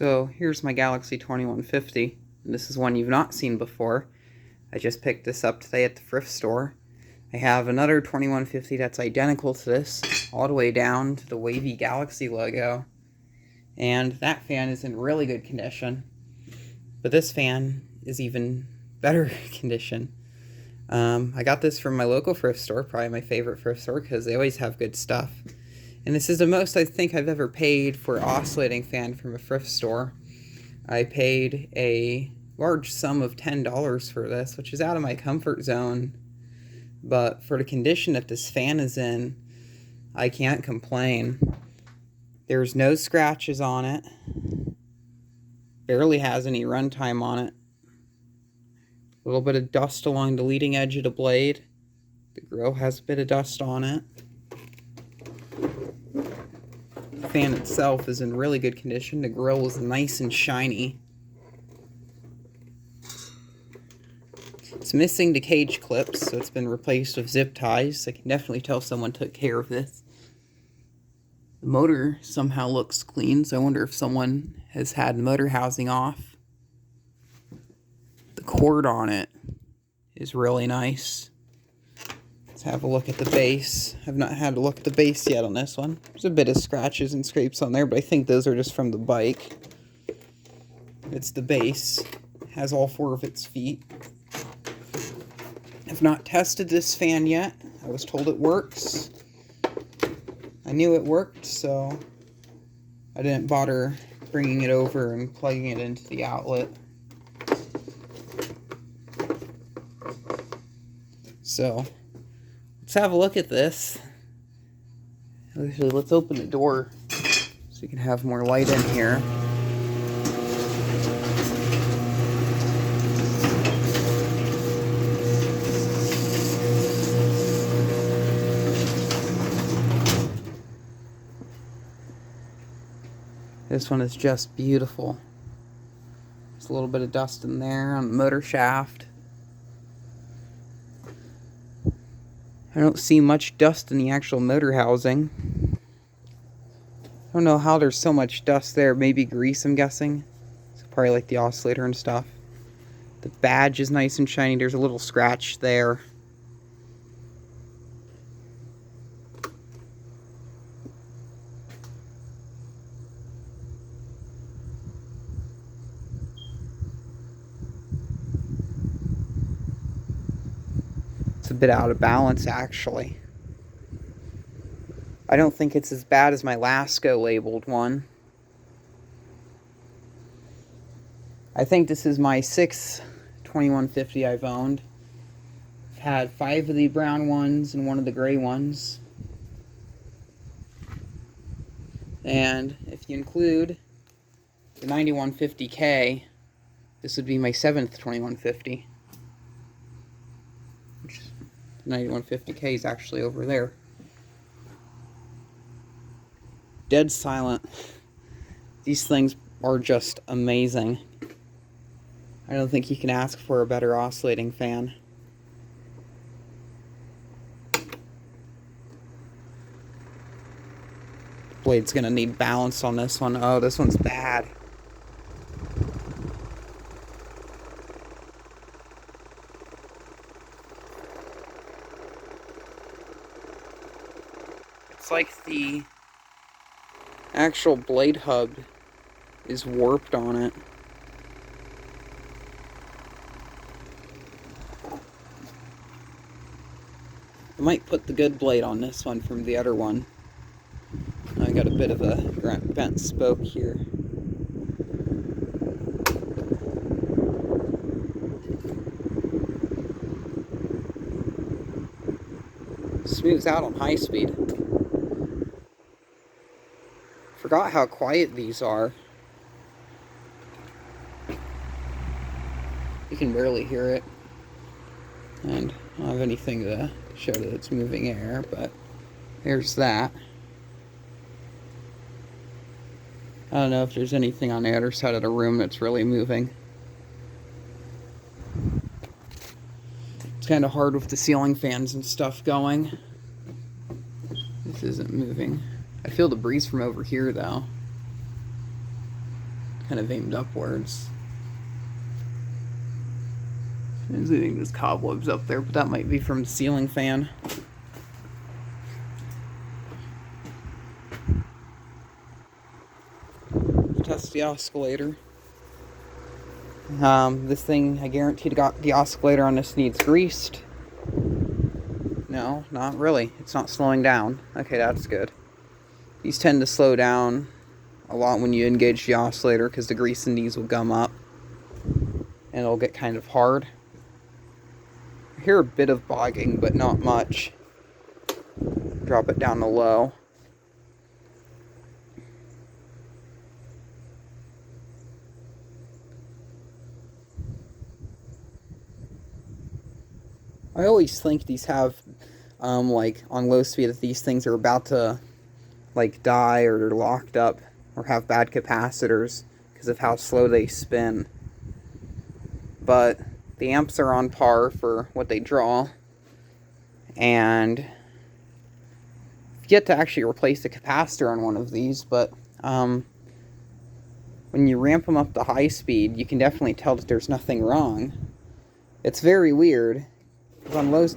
So here's my Galaxy 2150, and this is one you've not seen before. I just picked this up today at the thrift store. I have another 2150 that's identical to this, all the way down to the wavy Galaxy logo. And that fan is in really good condition. But this fan is even better condition. I got this from my local thrift store, probably my favorite thrift store, because they always have good stuff. And this is the most I think I've ever paid for an oscillating fan from a thrift store. I paid a large sum of $10 for this, which is out of my comfort zone. But for the condition that this fan is in, I can't complain. There's no scratches on it. Barely has any runtime on it. A little bit of dust along the leading edge of the blade. The grill has a bit of dust on it. The fan itself is in really good condition. The grill is nice and shiny. It's missing the cage clips, so it's been replaced with zip ties. I can definitely tell someone took care of this. The motor somehow looks clean, so I wonder if someone has had the motor housing off. The cord on it is really nice. Let's have a look at the base. I've not had a look at the base yet on this one. There's a bit of scratches and scrapes on there, but I think those are just from the bike. It's the base. It has all four of its feet. I've not tested this fan yet. I was told it works. I knew it worked, so I didn't bother bringing it over and plugging it into the outlet. So, let's have a look at this. Actually, let's open the door so you can have more light in here. This one is just beautiful. There's a little bit of dust in there on the motor shaft. I don't see much dust in the actual motor housing. I don't know how there's so much dust there. Maybe grease, I'm guessing. It's probably like the oscillator and stuff. The badge is nice and shiny. There's a little scratch there. A bit out of balance, actually. I don't think it's as bad as my Lasco labeled one. I think this is my sixth 2150 I've owned. I've had 5 of the brown ones and 1 of the gray ones. And if you include the 9150K, this would be my 7th 2150. 9150K is actually over there. Dead silent. These things are just amazing. I don't think you can ask for a better oscillating fan. Blade's gonna need balance on this one. Oh, this one's bad. It's like the actual blade hub is warped on it. I might put the good blade on this one from the other one. I got a bit of a bent spoke here. Smooths out on high speed. Forgot how quiet these are. You can barely hear it. And I don't have anything to show that it's moving air, but there's that. I don't know if there's anything on the other side of the room that's really moving. It's kind of hard with the ceiling fans and stuff going. This isn't moving. I feel the breeze from over here, though. kind of aimed upwards. I think there's cobwebs up there, but that might be from the ceiling fan. Test the oscillator. This thing, I guarantee the oscillator on this needs greased. No, not really. It's not slowing down. Okay, that's good. These tend to slow down a lot when you engage the oscillator because the grease in these will gum up and it'll get kind of hard. I hear a bit of bogging, but not much. Drop it down to low. I always think these have, like, on low speed, that these things are about to, like, die or they're locked up or have bad capacitors because of how slow they spin. But the amps are on par for what they draw, and I've yet to actually replace the capacitor on one of these, but when you ramp them up to high speed, you can definitely tell that there's nothing wrong. It's very weird. On low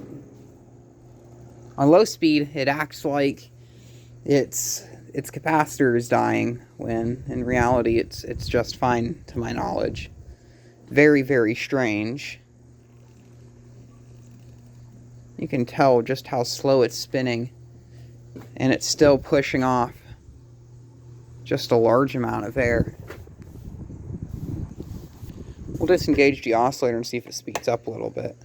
speed, it acts like its capacitor is dying, when in reality it's just fine, to my knowledge. Very, very strange. You can tell just how slow it's spinning, and it's still pushing off just a large amount of air. We'll disengage the oscillator and see if it speeds up a little bit.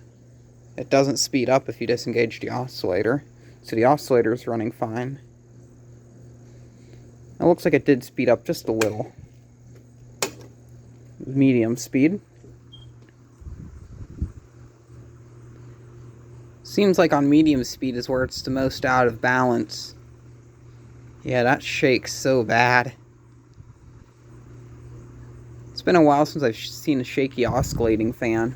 It doesn't speed up if you disengage the oscillator, so the oscillator is running fine. It looks like it did speed up just a little. Medium speed. Seems like on medium speed is where it's the most out of balance. Yeah, that shakes so bad. It's been a while since I've seen a shaky oscillating fan.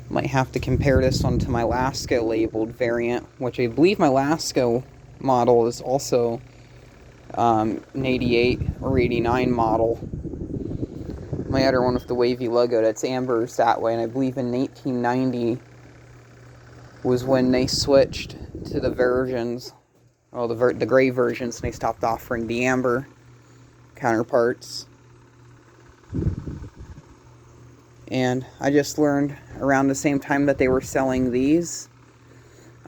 Might have to compare this one to my Lasko labeled variant, which I believe my Lasko model is also an 88 or 89 model. My other one with the wavy logo, that's ambers that way, and I believe in 1890 was when they switched to the versions, well, the gray versions, and they stopped offering the amber counterparts. And I just learned around the same time that they were selling these,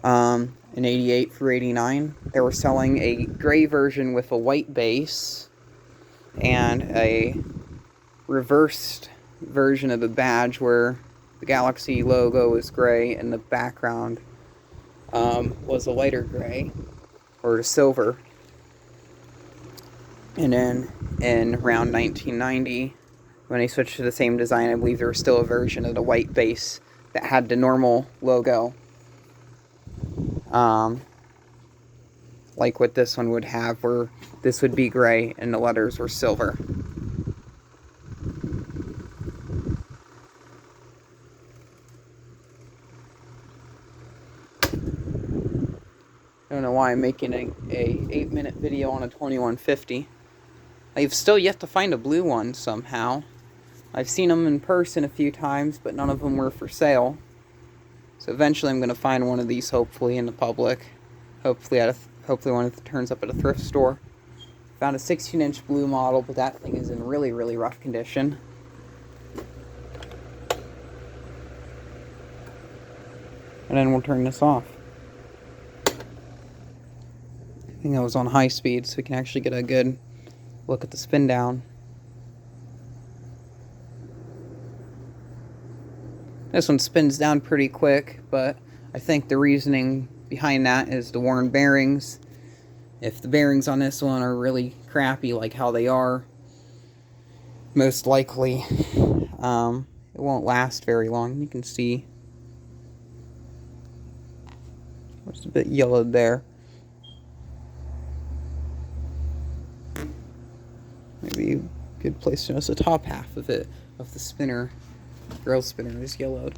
in 88 through 89, they were selling a gray version with a white base and a reversed version of the badge where the Galaxy logo was gray and the background was a lighter gray or silver. And then in around 1990, when they switched to the same design, I believe there was still a version of the white base that had the normal logo, like what this one would have, where this would be gray and the letters were silver. I don't know why I'm making a 8-minute video on a 2150. I've still yet to find a blue one somehow. I've seen them in person a few times, but none of them were for sale. So eventually I'm going to find one of these, hopefully, in the public. Hopefully one that turns up at a thrift store. Found a 16-inch blue model, but that thing is in really, really rough condition. And then we'll turn this off. I think I was on high speed, so we can actually get a good look at the spin down. This one spins down pretty quick, but I think the reasoning behind that is the worn bearings. If the bearings on this one are really crappy like how they are, most likely it won't last very long. You can see it's a bit yellowed there. Maybe Good place to notice the top half of it, of the spinner, grill spinner, is yellowed.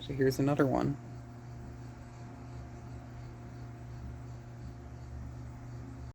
So here's another one.